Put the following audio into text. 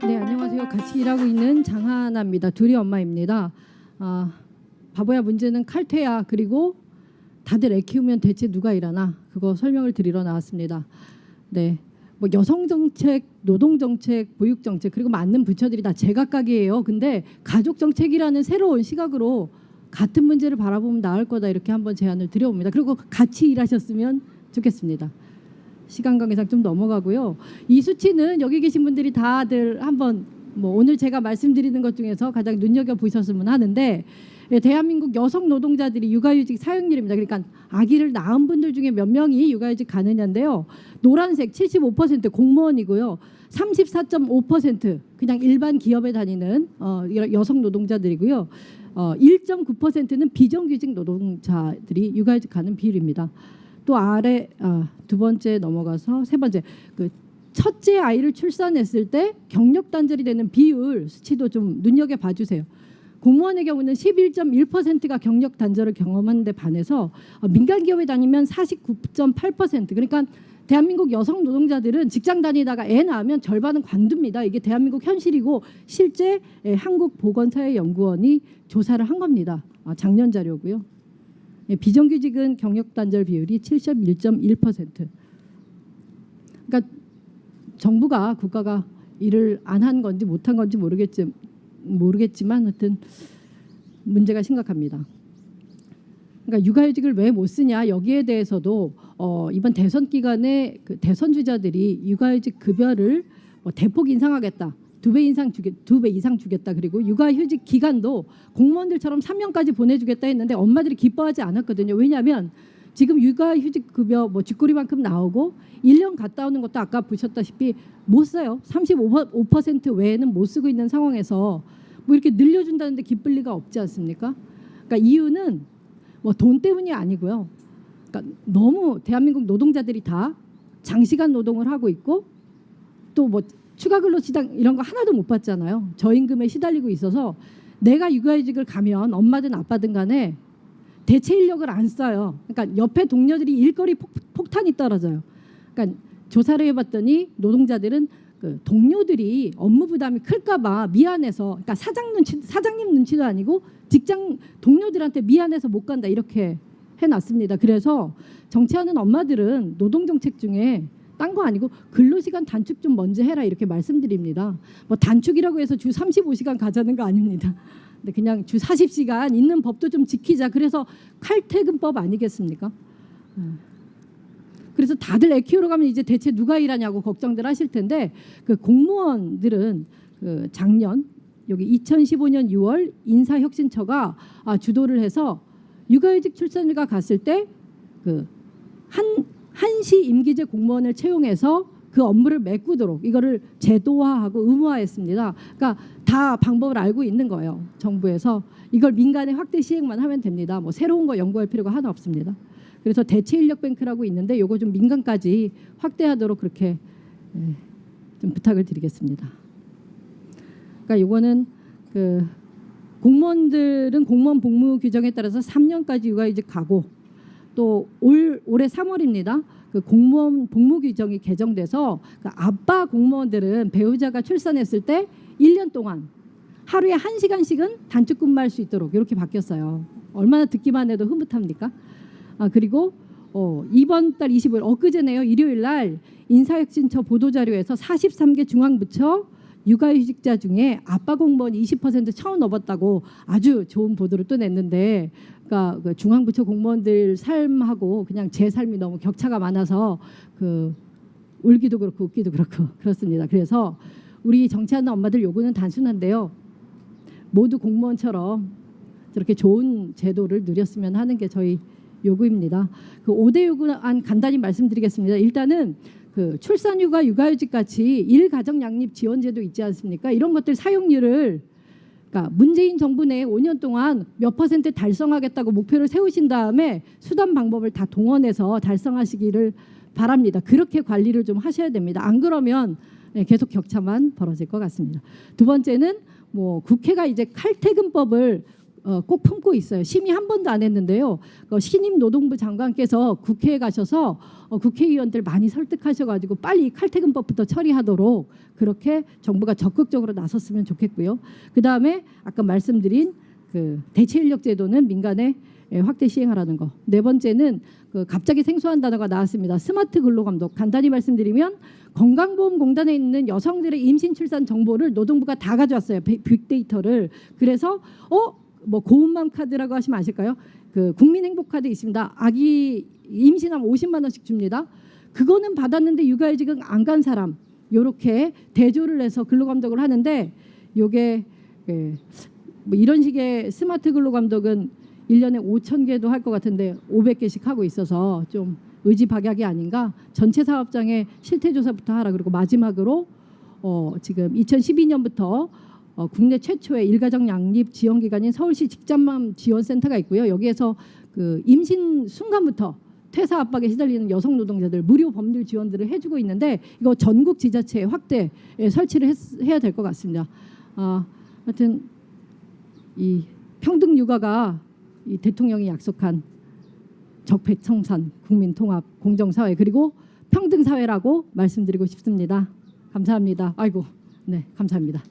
네, 안녕하세요. 같이 일하고 있는 장하나입니다. 둘이 엄마입니다. 바보야 문제는 칼퇴야. 그리고 다들 애 키우면 대체 누가 일하나? 그거 설명을 드리러 나왔습니다. 네, 뭐 여성 정책, 노동 정책, 보육 정책 그리고 많은 부처들이 다 제각각이에요. 근데 가족 정책이라는 새로운 시각으로 같은 문제를 바라보면 나을 거다 이렇게 한번 제안을 드려봅니다. 그리고 같이 일하셨으면 좋겠습니다. 시간 관계상 좀 넘어가고요. 이 수치는 여기 계신 분들이 다들 한번 뭐 오늘 제가 말씀드리는 것 중에서 가장 눈여겨 보셨으면 하는데, 대한민국 여성 노동자들이 육아휴직 사용률입니다. 그러니까 아기를 낳은 분들 중에 몇 명이 육아휴직 가느냐인데요. 노란색 75% 공무원이고요. 34.5% 그냥 일반 기업에 다니는 여성 노동자들이고요. 1.9%는 비정규직 노동자들이 육아휴직 가는 비율입니다. 또 아래 두 번째 넘어가서 세 번째, 그 첫째 아이를 출산했을 때 경력 단절이 되는 비율 수치도 좀 눈여겨 봐주세요. 공무원의 경우는 11.1%가 경력 단절을 경험한 데 반해서 민간 기업에 다니면 49.8%. 그러니까 대한민국 여성 노동자들은 직장 다니다가 애 낳으면 절반은 관둡니다. 이게 대한민국 현실이고 실제 한국보건사회연구원이 조사를 한 겁니다. 작년 자료고요. 비정규직은 경력 단절 비율이 71.1%. 그러니까 정부가 국가가 일을 안 한 건지 못한 건지 모르겠지만 하여튼 문제가 심각합니다. 그러니까 육아휴직을 왜 못 쓰냐 여기에 대해서도 이번 대선 기간에 그 대선 주자들이 육아휴직 급여를 대폭 인상하겠다. 2배 이상 주겠다. 그리고 육아휴직 기간도 공무원들처럼 3년까지 보내주겠다 했는데 엄마들이 기뻐하지 않았거든요. 왜냐하면 지금 육아휴직 급여 쥐꼬리만큼 나오고 1년 갔다 오는 것도 아까 보셨다시피 못 써요. 35% 외에는 못 쓰고 있는 상황에서 뭐 이렇게 늘려준다는데 기쁠 리가 없지 않습니까? 그러니까 이유는 돈 때문이 아니고요. 그러니까 너무 대한민국 노동자들이 다 장시간 노동을 하고 있고 또 추가 근로시장 이런 거 하나도 못 받잖아요. 저임금에 시달리고 있어서 내가 육아휴직을 가면 엄마든 아빠든 간에 대체 인력을 안 써요. 그러니까 옆에 동료들이 일거리 폭탄이 떨어져요. 그러니까 조사를 해봤더니 노동자들은 그 동료들이 업무 부담이 클까봐 미안해서, 그러니까 사장님 눈치도 아니고 직장 동료들한테 미안해서 못 간다 이렇게 해놨습니다. 그래서 정치하는 엄마들은 노동 정책 중에 딴 거 아니고 근로시간 단축 좀 먼저 해라 이렇게 말씀드립니다. 단축이라고 해서 주 35시간 가자는 거 아닙니다. 근데 그냥 주 40시간 있는 법도 좀 지키자. 그래서 칼퇴근법 아니겠습니까? 그래서 다들 애 키우러 가면 이제 대체 누가 일하냐고 걱정들 하실 텐데, 그 공무원들은 그 작년 여기 2015년 6월 인사혁신처가 주도를 해서 육아휴직 출산휴가 갔을 때 그 한시 임기제 공무원을 채용해서 그 업무를 메꾸도록 이거를 제도화하고 의무화했습니다. 그러니까 다 방법을 알고 있는 거예요. 정부에서 이걸 민간에 확대 시행만 하면 됩니다. 새로운 거 연구할 필요가 하나 없습니다. 그래서 대체 인력 뱅크라고 있는데 이거 좀 민간까지 확대하도록 그렇게 좀 부탁을 드리겠습니다. 그러니까 이거는 그 공무원들은 공무원 복무 규정에 따라서 3년까지 육아휴직 가고, 또 올해 3월입니다. 그 공무원 복무 규정이 개정돼서 그 아빠 공무원들은 배우자가 출산했을 때 1년 동안 하루에 1시간씩은 단축 근무할 수 있도록 이렇게 바뀌었어요. 얼마나 듣기만 해도 흐뭇합니까? 그리고 이번 달 25일 엊그제네요. 일요일 날 인사혁신처 보도자료에서 43개 중앙부처 육아휴직자 중에 아빠 공무원 20% 처음 넘었다고 아주 좋은 보도를 또 냈는데, 그러니까 그 중앙부처 공무원들 삶하고 그냥 제 삶이 너무 격차가 많아서 그 울기도 그렇고 웃기도 그렇고 그렇습니다. 그래서 우리 정치하는 엄마들 요구는 단순한데요. 모두 공무원처럼 저렇게 좋은 제도를 누렸으면 하는 게 저희 요구입니다. 그 5대 요구안 간단히 말씀드리겠습니다. 일단은 그 출산휴가, 육아휴직 같이 일가정 양립 지원제도 있지 않습니까? 이런 것들 사용률을, 그러니까 문재인 정부 내에 5년 동안 몇 % 달성하겠다고 목표를 세우신 다음에 수단 방법을 다 동원해서 달성하시기를 바랍니다. 그렇게 관리를 좀 하셔야 됩니다. 안 그러면 계속 격차만 벌어질 것 같습니다. 두 번째는 국회가 이제 칼퇴근법을 꼭 품고 있어요. 심의 한 번도 안 했는데요. 신임 노동부 장관께서 국회에 가셔서 국회의원들 많이 설득하셔가지고 빨리 칼퇴근법부터 처리하도록 그렇게 정부가 적극적으로 나섰으면 좋겠고요. 그 다음에 아까 말씀드린 그 대체인력제도는 민간에 확대 시행하라는 거. 네 번째는 갑자기 생소한 단어가 나왔습니다. 스마트 근로감독. 간단히 말씀드리면 건강보험공단에 있는 여성들의 임신 출산 정보를 노동부가 다 가져왔어요. 빅데이터를. 그래서 뭐 고운맘 카드라고 하시면 아실까요? 그 국민행복카드 있습니다. 아기 임신하면 50만 원씩 줍니다. 그거는 받았는데 육아휴직은 안 간 사람 요렇게 대조를 해서 근로감독을 하는데 요게 뭐 이런 식의 스마트 근로감독은 1년에 5,000개도 할 것 같은데 500개씩 하고 있어서 좀 의지박약이 아닌가. 전체 사업장의 실태조사부터 하라. 그리고 마지막으로 지금 2012년부터 국내 최초의 일가정 양립 지원 기관인 서울시 직장맘 지원센터가 있고요. 여기에서 그 임신 순간부터 퇴사 압박에 시달리는 여성 노동자들 무료 법률 지원들을 해주고 있는데 이거 전국 지자체에 확대 설치를 해야 될 것 같습니다. 하여튼 이 평등 육아가 이 대통령이 약속한 적폐청산, 국민통합, 공정사회 그리고 평등사회라고 말씀드리고 싶습니다. 감사합니다. 아이고, 네, 감사합니다.